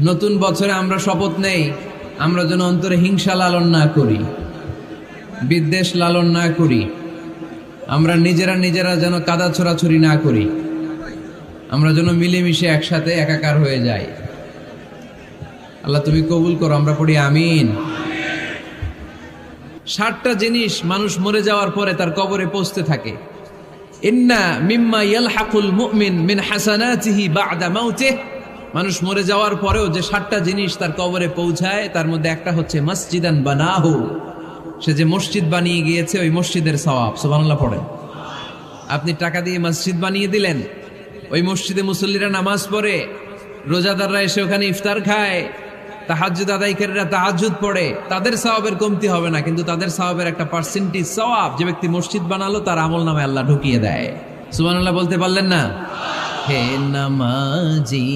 নতুন বছরে আমরা শপথ নেই, আমরা যেন অন্তরে হিংসা লালন না করি, বিদ্বেষ লালন না করি, আমরা নিজেরা যেন কাদা ছোড়াছুরি না করি, আমরা যেন মিলেমিশে একসাথে একাকার হয়ে যাই। আল্লাহ তুমি কবুল করো, আমরা পড়ি আমিন। 60টা জিনিস মানুষ মরে যাওয়ার পরে তার কবরে পৌঁছতে থাকে। ইন্না মিম্মা ইয়ালহাকুল মুমিন মিন হাসানাতিহি বা'দা মাউতিহি, মানুষ মরে যাওয়ার পরেও যে 60টা জিনিস তার কবরে পৌঁছায় তার মধ্যে একটা হচ্ছে মসজিদান বানাহু, সে যে মসজিদ বানিয়ে গিয়েছে ওই মসজিদের সওয়াব। সুবহানাল্লাহ পড়েন। আপনি টাকা দিয়ে মসজিদ বানিয়ে দিলেন, ওই মসজিদে মুসল্লিরা নামাজ পড়ে, রোজাদাররা এসে ওখানে ইফতার খায়, তাহাজ্জুদ আদায়কারীরা তাহাজ্জুদ পড়ে, তাদের সওয়াবের কমতি হবে না, কিন্তু তাদের সওয়াবের একটা পার্সেন্টেজ সওয়াব যে ব্যক্তি মসজিদ বানালো তার আমলনামায় আল্লাহ ঢুকিয়ে দেয়। সুবহানাল্লাহ বলতে পারলেন না? হে নামাজি